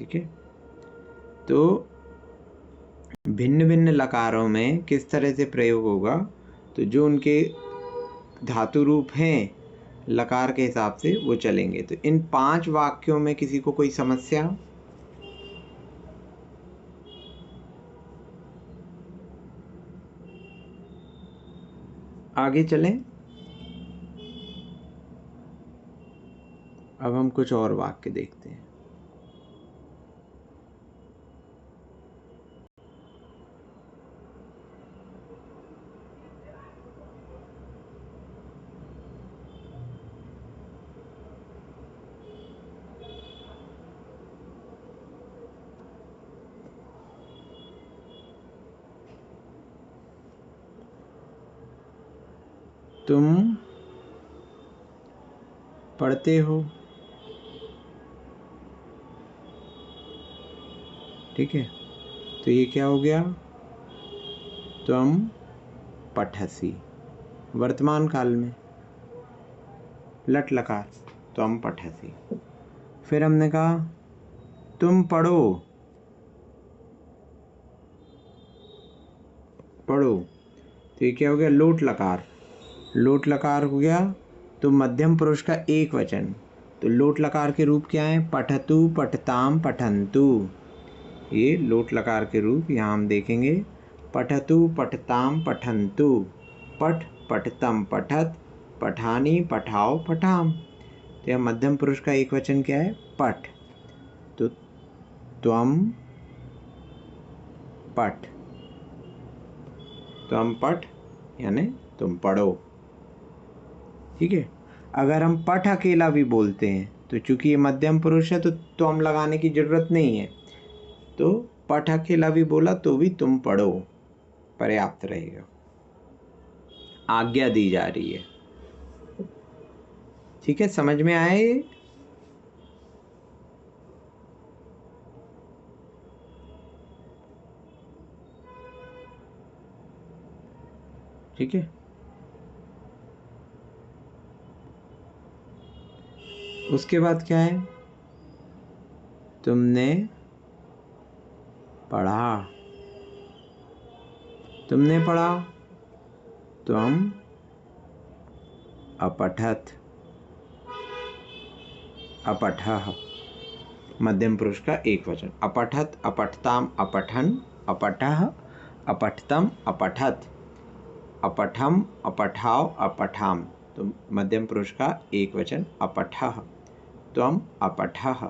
ठीक है, तो भिन्न भिन्न लकारों में किस तरह से प्रयोग होगा, तो जो उनके धातु रूप हैं लकार के हिसाब से वो चलेंगे। तो इन 5 वाक्यों में किसी को कोई समस्या? आगे चलें। अब हम कुछ और वाक्य देखते हैं। तुम पढ़ते हो, ठीक है, तो ये क्या हो गया? तुम पठसी। वर्तमान काल में लट लकार, तुम पठसी। फिर हमने कहा तुम पढ़ो, पढ़ो, तो ये क्या हो गया? लोट लकार। लोट लकार हो गया तो मध्यम पुरुष का एक वचन। तो लोट लकार के रूप क्या है? पठतु, पठताम, पठन्तु। ये लोट लकार के रूप यहाँ हम देखेंगे। पठतु, पठताम, पठन्तु। पठ, पठतम, पठत, पठानी, पठाओ, पठाम। तो यह मध्यम पुरुष का एक वचन क्या है? पठ। तो त्वम पठ, त्वम पठ यानी तुम पढ़ो, ठीक है। अगर हम पठ अकेला भी बोलते हैं तो चूंकि ये मध्यम पुरुष है तो त्वम लगाने की जरूरत नहीं है, तो पठ अकेला भी बोला तो भी तुम पढ़ो पर्याप्त रहेगा। आज्ञा दी जा रही है, ठीक है, समझ में आए ये? ठीक है, उसके बाद क्या है? तुमने पढ़ा, तुमने पढ़ा, त्वम अपठत, अपठः, मध्यम पुरुष का एक वचन। अपठत, अपठताम, अपठन, अपठः, अपठतम, अपठत, अपठम, अपठाओ, अपठाम। तो मध्यम पुरुष का एक वचन अपठः, त्वम अपठः,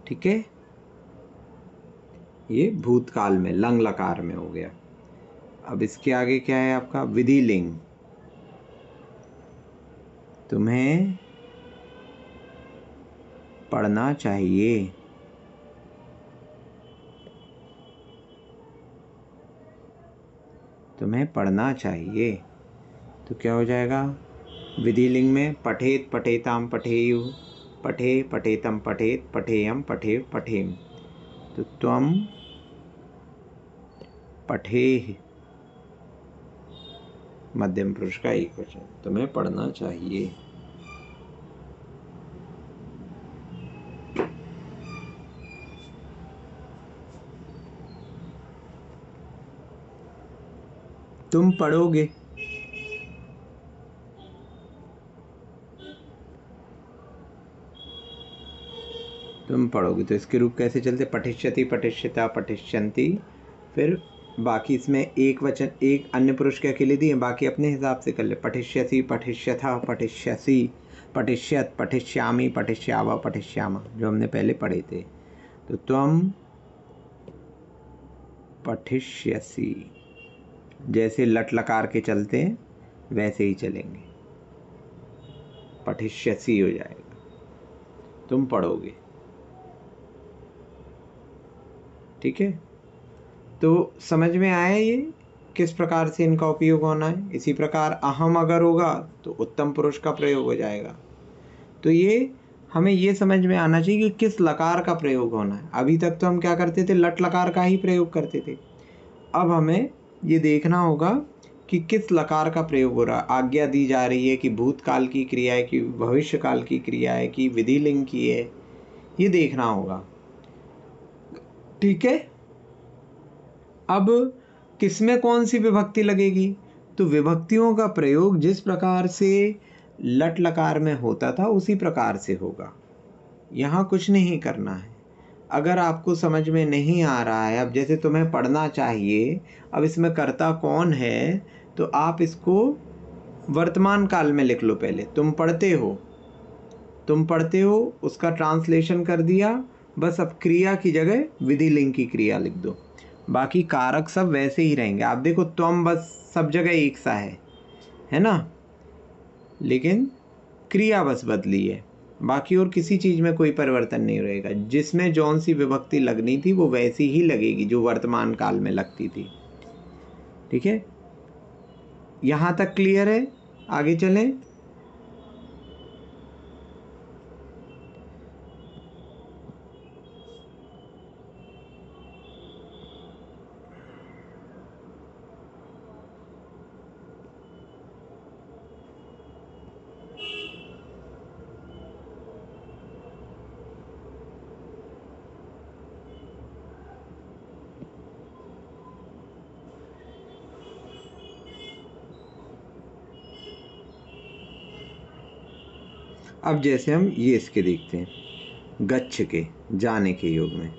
ठीक है। ये भूतकाल में लंग लकार में हो गया। अब इसके आगे क्या है आपका? विधिलिंग। तुम्हें पढ़ना चाहिए, तुम्हें पढ़ना चाहिए। तो क्या हो जाएगा? विधिलिंग में पठेत, पठेताम, पठेयु, पठे, पठेतम, पठेत, पठेयम, पठेव, पठेम। तो त्वम पठेह, मध्यम पुरुष का एक वचन, तुम्हें पढ़ना चाहिए। तुम पढ़ोगे, तुम पढ़ोगे, तो इसके रूप कैसे चलते? पठिष्यति, पठिष्यता, पठिष्यन्ति। फिर बाकी इसमें एक वचन, एक अन्य पुरुष के अकेले दिए, बाकी अपने हिसाब से कर ले। पठिष्यसि, पठिष्यथा, पठिष्यसि, पठिष्यत, पठिष्यामि, पठिष्याव, पठिष्यामा, जो हमने पहले पढ़े थे। तो तुम पठिष्यसि, जैसे लट लकार के चलते हैं वैसे ही चलेंगे, पठिष्यसि हो जाएगा, तुम पढ़ोगे, ठीक है। तो समझ में आया ये किस प्रकार से इनका उपयोग होना है? इसी प्रकार अहम अगर होगा तो उत्तम पुरुष का प्रयोग हो जाएगा। तो ये हमें ये समझ में आना चाहिए कि किस लकार का प्रयोग होना है। अभी तक तो हम क्या करते थे? लट लकार का ही प्रयोग करते थे। अब हमें ये देखना होगा कि किस लकार का प्रयोग हो रहा है। आज्ञा दी जा रही है कि भूतकाल की क्रिया है, कि भविष्य काल की क्रिया है, कि विधिलिंग की है, ये देखना होगा। ठीक है, अब किसमें कौन सी विभक्ति लगेगी? तो विभक्तियों का प्रयोग जिस प्रकार से लट लकार में होता था उसी प्रकार से होगा। यहाँ कुछ नहीं करना है। अगर आपको समझ में नहीं आ रहा है, अब जैसे तुम्हें पढ़ना चाहिए, अब इसमें कर्ता कौन है, तो आप इसको वर्तमान काल में लिख लो। पहले तुम पढ़ते हो, उसका ट्रांसलेशन कर दिया, बस अब क्रिया की जगह विधि लिंग की क्रिया लिख दो। बाकी कारक सब वैसे ही रहेंगे। आप देखो त्वम बस सब जगह एक सा है ना, लेकिन क्रिया बस बदली है, बाकी और किसी चीज़ में कोई परिवर्तन नहीं रहेगा। जिसमें जौन सी विभक्ति लगनी थी वो वैसी ही लगेगी जो वर्तमान काल में लगती थी। ठीक है, यहाँ तक क्लियर है? आगे चलें। अब जैसे हम ये इसके देखते हैं, गच्छ के, जाने के योग में।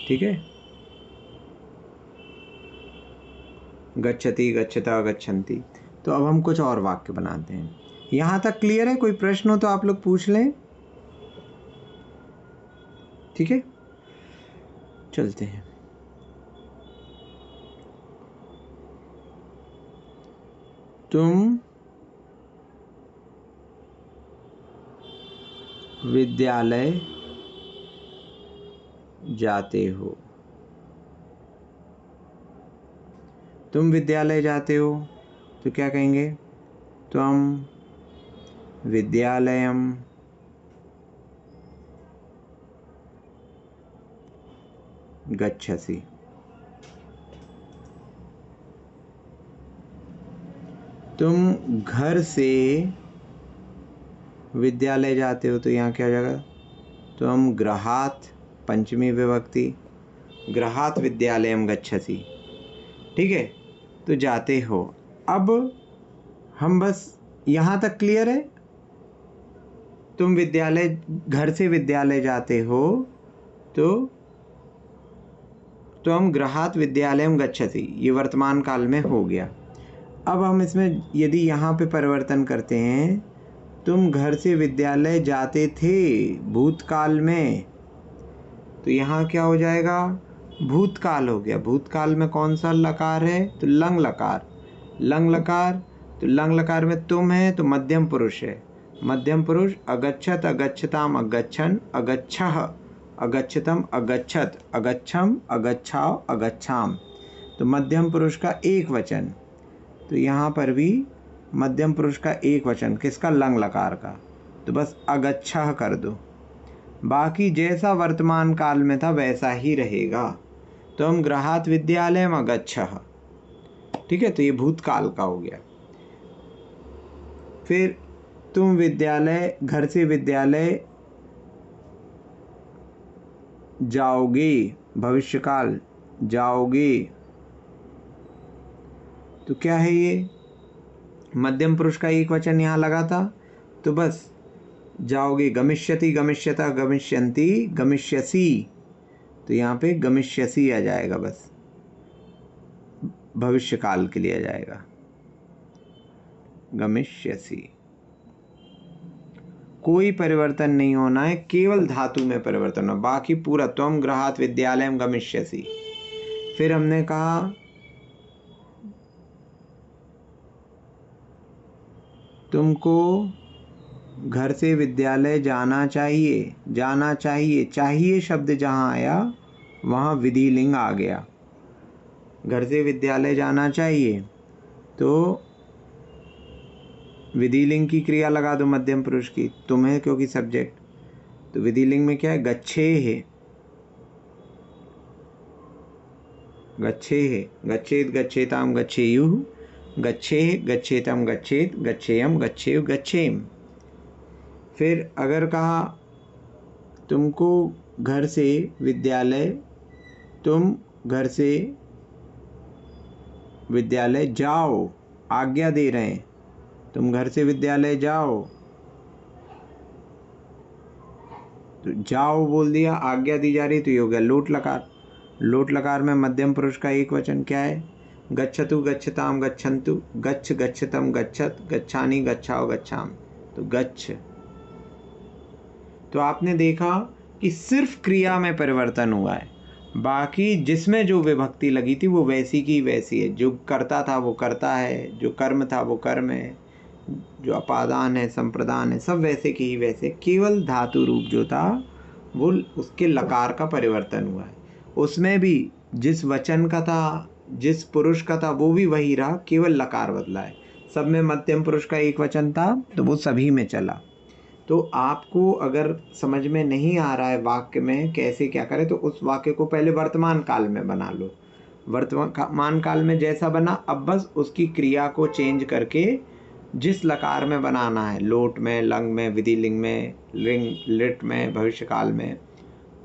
ठीक है, गच्छति, गच्छता, गच्छन्ति। तो अब हम कुछ और वाक्य बनाते हैं। यहाँ तक क्लियर है? कोई प्रश्न हो तो आप लोग पूछ लें। ठीक है, चलते हैं। तुम विद्यालय जाते हो। तुम विद्यालय जाते हो तो क्या कहेंगे? त्वम विद्यालयम गच्छसि। तुम घर से विद्यालय जाते हो तो यहाँ क्या हो जाएगा? त्वम गृहात्, पंचमी विभक्ति, गृहात् विद्यालयम गच्छसि। ठीक है, तो जाते हो। अब हम बस यहाँ तक क्लियर है? तुम विद्यालय, घर से विद्यालय जाते हो तो त्वम गृहात् विद्यालयम गच्छसि, ये वर्तमान काल में हो गया। अब हम इसमें यदि यहाँ पे परिवर्तन करते हैं, तुम घर से विद्यालय जाते थे भूतकाल में, तो यहाँ क्या हो जाएगा? भूतकाल हो गया। भूतकाल में कौन सा लकार है? तो लंग लकार। लंग लकार, तो लंग लकार में तुम है तो मध्यम पुरुष है। मध्यम पुरुष अगच्छत, अगच्छताम, अगच्छन, अगच्छः, अगच्छतम, अगच्छत, अगच्छम, अगच्छाओ, अगच्छाम। तो मध्यम पुरुष का एक वचन, तो यहाँ पर भी मध्यम पुरुष का एक वचन, किसका? लंग लकार का। तो बस अगच्छः कर दो। बाकी जैसा वर्तमान काल में था वैसा ही रहेगा। तो हम गृहात् विद्यालयम अगच्छः। ठीक है, तो ये भूतकाल का हो गया। फिर तुम विद्यालय, घर से विद्यालय जाओगे, भविष्यकाल, जाओगे। तो क्या है ये? मध्यम पुरुष का एक वचन यहाँ लगा था, तो बस जाओगे, गमिष्यति, गमिष्यता, गमिष्यन्ति, गमिष्यसि। तो यहाँ पे गमिष्यसि आ जाएगा, बस भविष्य काल के लिए आ जाएगा, गमिष्यसि। कोई परिवर्तन नहीं होना है, केवल धातु में परिवर्तन हो, बाकी पूरा त्वम गृहात् विद्यालयम गमिष्यसि। फिर हमने कहा तुमको घर से विद्यालय जाना चाहिए। जाना चाहिए, चाहिए शब्द जहाँ आया वहाँ विधि लिंग आ गया। घर से विद्यालय जाना चाहिए तो विधि लिंग की क्रिया लगा दो मध्यम पुरुष की, तुम्हें क्योंकि सब्जेक्ट, तो विधि लिंग में क्या है? गच्छे है, गच्छे है, गच्छेत, गच्छेताम, गच्छेयुः, गच्छे, गच्छेतम, गच्छेत, गच्छेयम, गच्छेयु, गच्छेम। फिर अगर कहा तुमको घर से विद्यालय, तुम घर से विद्यालय जाओ, आज्ञा दे रहे हैं, तुम घर से विद्यालय जाओ। तो जाओ बोल दिया, आज्ञा दी जा रही, तो ये हो गया लोट लकार। लोट लकार में मध्यम पुरुष का एक वचन क्या है? गच्छतु गच्छताम गच्छन्तु, गच्छ गच्छतम गच्छत, गच्छानि गच्छाओ गच्छाम। तो गच्छ। तो आपने देखा कि सिर्फ क्रिया में परिवर्तन हुआ है, बाकी जिसमें जो विभक्ति लगी थी वो वैसी की वैसी है। जो करता था वो करता है, जो कर्म था वो कर्म है, जो अपादान है संप्रदान है, सब वैसे की ही वैसे। केवल धातु रूप जो था वो उसके लकार का परिवर्तन हुआ है। उसमें भी जिस वचन का था, जिस पुरुष का था, वो भी वही रहा, केवल लकार बदला है। सब में मध्यम पुरुष का एक वचन था तो वो सभी में चला। तो आपको अगर समझ में नहीं आ रहा है वाक्य में कैसे क्या करें, तो उस वाक्य को पहले वर्तमान काल में बना लो। वर्तमान काल में जैसा बना, अब बस उसकी क्रिया को चेंज करके जिस लकार में बनाना है, लोट में, लंग में, विधिलिंग में, लिंग लिट में, भविष्य काल में,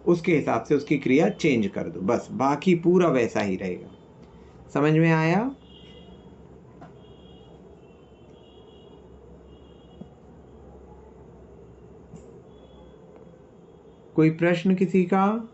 उसके हिसाब से उसकी क्रिया चेंज कर दो बस, बाकी पूरा वैसा ही रहेगा। समझ में आया? कोई प्रश्न किसी का?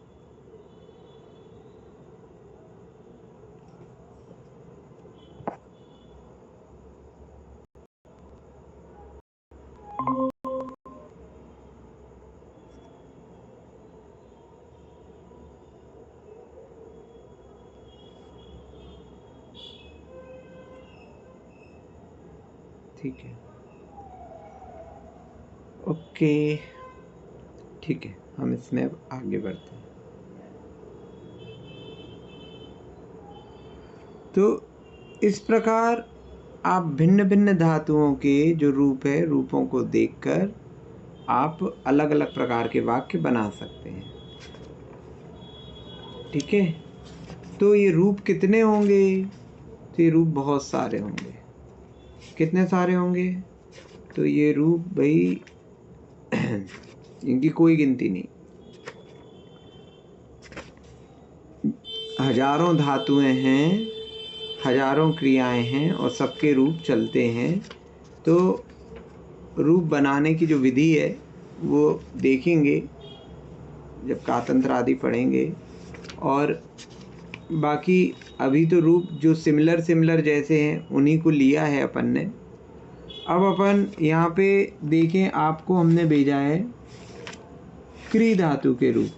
ठीक है, ओके, ठीक है, हम इसमें अब आगे बढ़ते हैं। तो इस प्रकार आप भिन्न भिन्न धातुओं के जो रूप है, रूपों को देखकर आप अलग अलग प्रकार के वाक्य बना सकते हैं। ठीक है, तो ये रूप कितने होंगे? तो ये रूप बहुत सारे होंगे। कितने सारे होंगे? तो ये रूप भाई इनकी कोई गिनती नहीं। हजारों धातुएं हैं, हजारों क्रियाएं हैं और सबके रूप चलते हैं। तो रूप बनाने की जो विधि है वो देखेंगे जब कातंत्र आदि पढ़ेंगे। और बाकी अभी तो रूप जो सिमिलर जैसे हैं उन्हीं को लिया है अपन ने। अब अपन यहाँ पे देखें, आपको हमने भेजा है क्री धातु के रूप।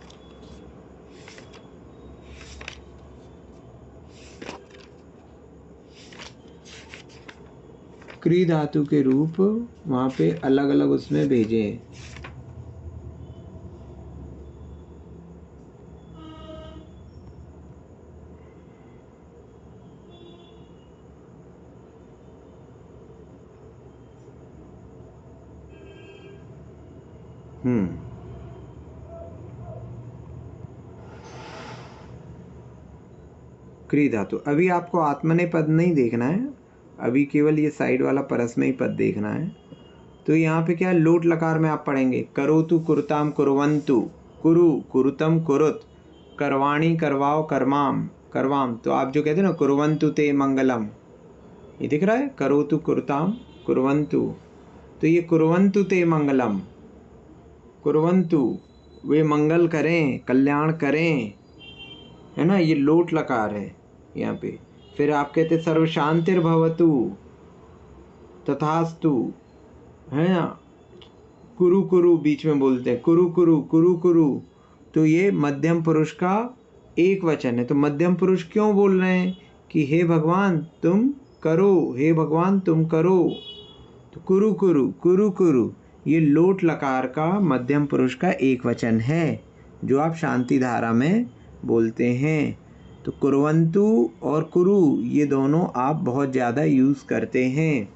क्री धातु के रूप वहाँ पे अलग अलग उसमें भेजे हैं। क्री धातु, अभी आपको आत्मनेपद नहीं देखना है, अभी केवल ये साइड वाला परस्मयी पद देखना है। तो यहाँ पे क्या है, लोट लकार में आप पढ़ेंगे करोतु कुरुताम कुर्वन्तु, कुरु कुरुतम कुरुत, करवाणी करवाओ करमाम करवाम। तो आप जो कहते हैं ना कुर्वन्तु ते मंगलम, ये दिख रहा है, करोतु कुरुताम कुर्वन्तु। तो ये कुर्वन्तु ते मंगलम, कुर्वन्तु वे मंगल करें, कल्याण करें, है ना, ये लोट लकार है यहाँ पे। फिर आप कहते सर्व शांतिर्भवतु तथास्तु, है ना, कुरु कुरु बीच में बोलते हैं, कुरु कुरु कुरु कुरु। तो ये मध्यम पुरुष का एक वचन है। तो मध्यम पुरुष क्यों बोल रहे हैं कि हे भगवान तुम करो, हे भगवान तुम करो। तो कुरु कुरु कुरु कुरु ये लोट लकार का मध्यम पुरुष का एक वचन है जो आप शांति धारा में बोलते हैं। तो कुर्वन्तु और कुरु ये दोनों आप बहुत ज़्यादा यूज़ करते हैं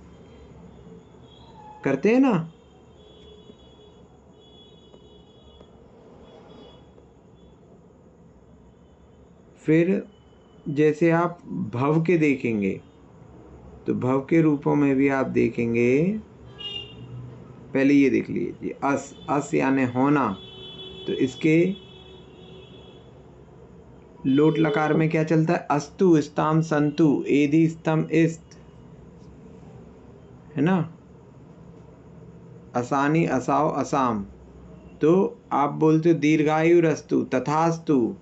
ना। फिर जैसे आप भव के देखेंगे तो भव के रूपों में भी आप देखेंगे, पहले ये देख लीजिए अस, अस यानी होना, तो इसके लोट लकार में क्या चलता है? अस्तु, स्ताम, संतु, एधि, स्तम, इस्त, है ना, असानी, असाव, असाम। तो आप बोलते हो दीर्घायु रस्तु, तथास्तु,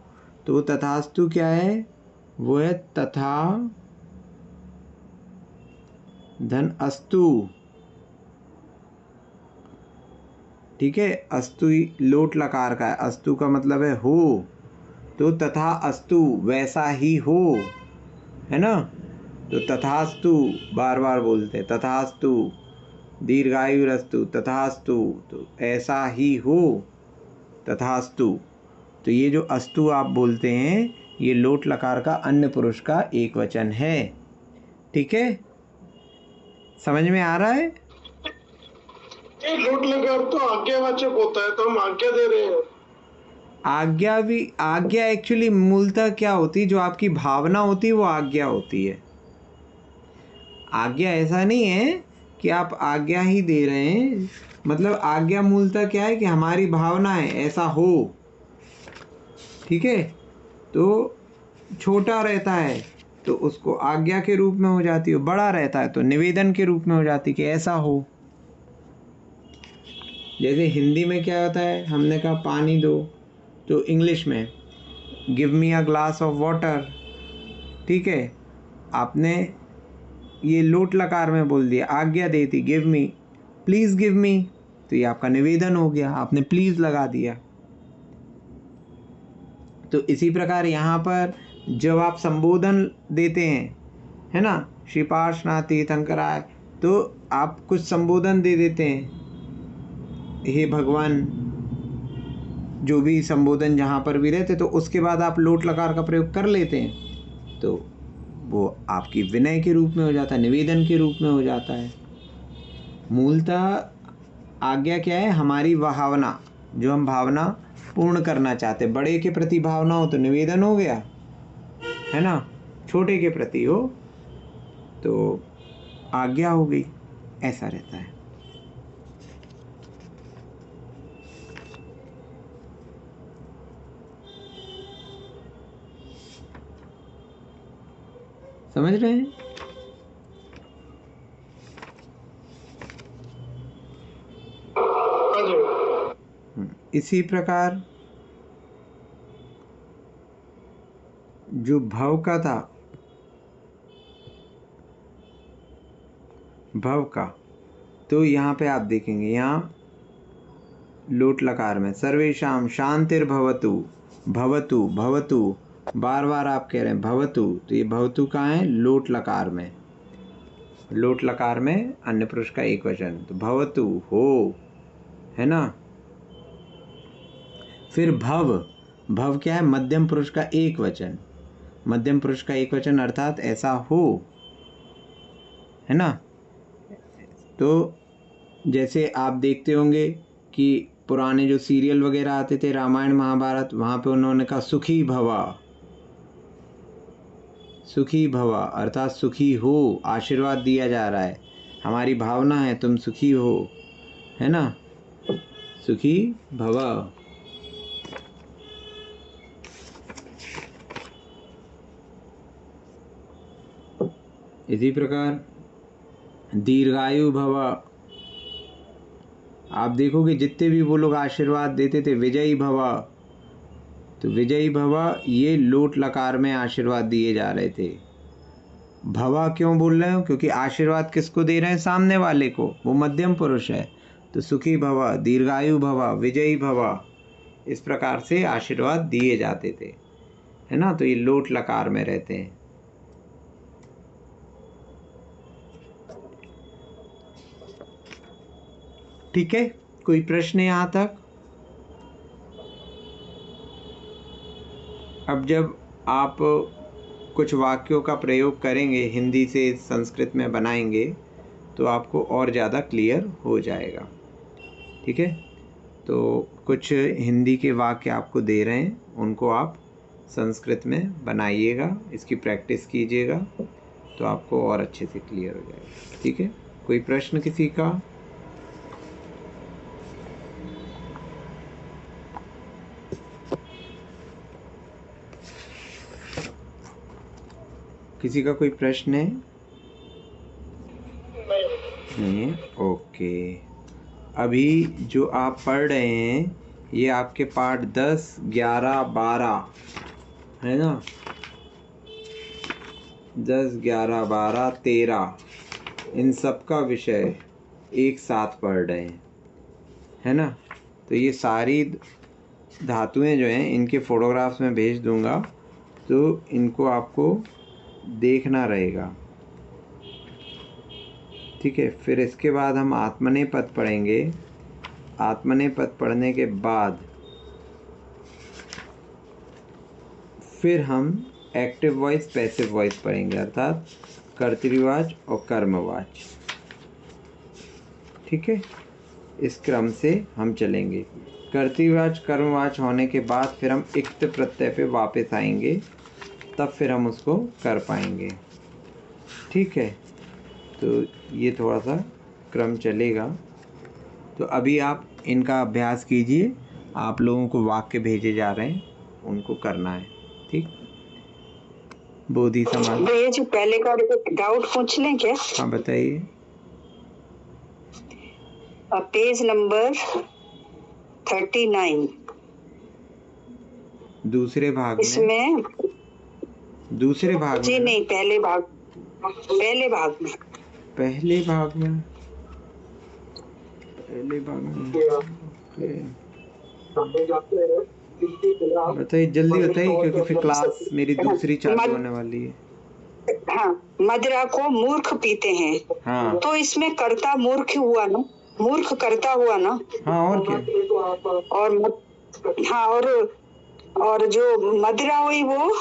तो तथास्तु क्या है? वो है तथा धन अस्तु, ठीक है। अस्तु लोट लकार का है, अस्तु का मतलब है हो, तो तथा अस्तु वैसा ही हो, है ना। तो तथास्तु बार बार बोलते हैं, तथास्तु, दीर्घायुरस्तु, तथास्तु, तो ऐसा ही हो, तथास्तु। तो ये जो अस्तु आप बोलते हैं ये लोट लकार का अन्य पुरुष का एक वचन है, ठीक है। समझ में आ रहा है? ये लोट लकार तो आज्ञावाचक होता है, तो हम आज्ञा दे रहे हैं। आज्ञा भी, आज्ञा एक्चुअली मूलतः क्या होती है? जो आपकी भावना होती है वो आज्ञा होती है। आज्ञा ऐसा नहीं है कि आप आज्ञा ही दे रहे हैं, मतलब आज्ञा मूलतः क्या है कि हमारी भावना है ऐसा हो, ठीक है। तो छोटा रहता है तो उसको आज्ञा के रूप में हो जाती है, बड़ा रहता है तो निवेदन के रूप में हो जाती है कि ऐसा हो। जैसे हिंदी में क्या होता है, हमने कहा पानी दो, तो इंग्लिश में give me a glass of water, ठीक है। आपने ये लोट लकार में बोल दिया, आज्ञा देती, give me, please give me, तो ये आपका निवेदन हो गया, आपने प्लीज़ लगा दिया। तो इसी प्रकार यहाँ पर जब आप संबोधन देते हैं, है ना, श्री पार्श्वनाथ तीर्थंकराय, तो आप कुछ संबोधन दे देते हैं, हे भगवान, जो भी संबोधन जहाँ पर भी रहते, तो उसके बाद आप लोट लकार का प्रयोग कर लेते हैं, तो वो आपकी विनय के रूप में हो जाता है, निवेदन के रूप में हो जाता है। मूलतः आज्ञा क्या है? हमारी भावना, जो हम भावना पूर्ण करना चाहते, बड़े के प्रति भावना हो तो निवेदन हो गया, है ना, छोटे के प्रति हो तो आज्ञा हो गई, ऐसा रहता है। समझ रहे हैं? इसी प्रकार जो भव का था, भव का, तो यहाँ पे आप देखेंगे, यहाँ लोट लकार में सर्वेशाम शांतिर्भवतु, भवतु, भवतु, बार बार आप कह रहे हैं भवतु, तो ये भवतु कहाँ है? लोट लकार में, लोट लकार में अन्य पुरुष का एक वचन, तो भवतु हो, है ना। फिर भव, भव क्या है? मध्यम पुरुष का एक वचन, मध्यम पुरुष का एक वचन अर्थात ऐसा हो, है ना। तो जैसे आप देखते होंगे कि पुराने जो सीरियल वगैरह आते थे, रामायण महाभारत, वहाँ पे उन्होंने कहा सुखी भवा, सुखी भवा अर्थात सुखी हो, आशीर्वाद दिया जा रहा है, हमारी भावना है तुम सुखी हो, है ना, सुखी भवा। इसी प्रकार दीर्घायु भवा, आप देखोगे जितने भी वो लोग आशीर्वाद देते थे, विजयी भवा, तो विजयी भवा ये लोट लकार में आशीर्वाद दिए जा रहे थे। भवा क्यों बोल रहे हो? क्योंकि आशीर्वाद किसको दे रहे हैं? सामने वाले को, वो मध्यम पुरुष है, तो सुखी भवा, दीर्घायु भवा, विजयी भवा, इस प्रकार से आशीर्वाद दिए जाते थे, है ना। तो ये लोट लकार में रहते हैं। ठीक है, कोई प्रश्न यहाँ तक? अब जब आप कुछ वाक्यों का प्रयोग करेंगे, हिंदी से संस्कृत में बनाएंगे, तो आपको और ज़्यादा क्लियर हो जाएगा, ठीक है। तो कुछ हिंदी के वाक्य आपको दे रहे हैं, उनको आप संस्कृत में बनाइएगा, इसकी प्रैक्टिस कीजिएगा, तो आपको और अच्छे से क्लियर हो जाएगा, ठीक है। कोई प्रश्न किसी का? किसी का कोई प्रश्न है? नहीं है? ओके। अभी जो आप पढ़ रहे हैं ये आपके पाठ 10, 11, 12 है ना? 10, 11, 12, 13 इन सब का विषय एक साथ पढ़ रहे हैं, है ना? तो ये सारी धातुएं जो हैं इनके फोटोग्राफ्स में भेज दूंगा, तो इनको आपको देखना रहेगा, ठीक है? फिर इसके बाद हम आत्मनेपद पढ़ेंगे। आत्मनेपद पढ़ने के बाद फिर हम एक्टिव वॉइस पैसिव वॉइस पढ़ेंगे, अर्थात कर्तृवाच और कर्मवाच, ठीक है? इस क्रम से हम चलेंगे। कर्तृवाच कर्मवाच होने के बाद फिर हम इक्त प्रत्यय पे वापस आएंगे, तब फिर हम उसको कर पाएंगे, ठीक है? तो ये थोड़ा सा क्रम चलेगा। तो अभी आप इनका अभ्यास कीजिए। आप लोगों को वाक्य भेजे जा रहे हैं, उनको करना है, ठीक? बोधि समाज। भैया जी पहले का डाउट पूछ लें क्या? हाँ बताइए। पेज नंबर 39 दूसरे भाग में। इसमें दूसरे भाग जी में? नहीं, पहले भाग में। पहले भाग में? पहले भाग में बताइए, जल्दी बताइए, क्योंकि फिर क्लास मेरी दूसरी चालू होने वाली है। हाँ, मदिरा को मूर्ख पीते हैं। हाँ तो इसमें कर्ता मूर्ख हुआ ना, मूर्ख कर्ता हुआ ना। हाँ, और क्या? हाँ, और जो मदिरा हुई वो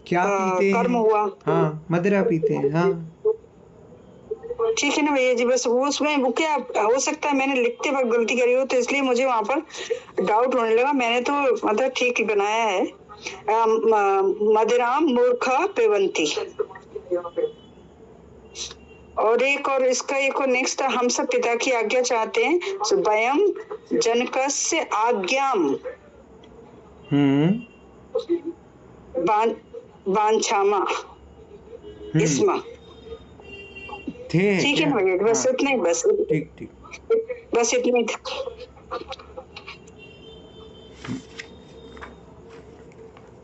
क्या पीते कर्म हैं? हुआ। हाँ, मदिरा पीते हैं। हाँ ठीक है ना भैया जी, बस वो उसमें वो क्या हो सकता है मैंने लिखते वक्त गलती करी हो, तो इसलिए मुझे वहां पर डाउट होने लगा। मैंने तो मतलब ठीक ही बनाया है। मदिराम मूर्खा पिबंती। और इसका एक और नेक्स्ट, हम सब पिता की आज्ञा चाहते हैं, वयम जनकस्य आज्ञाम वांछामा इसमा। ठीक है ना भैया, बस इतना ही, बस ठीक, बस इतना ही।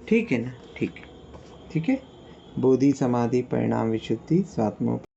ठीक है ना? ठीक है। बोधि समाधि परिणाम विशुद्धि स्वात्मो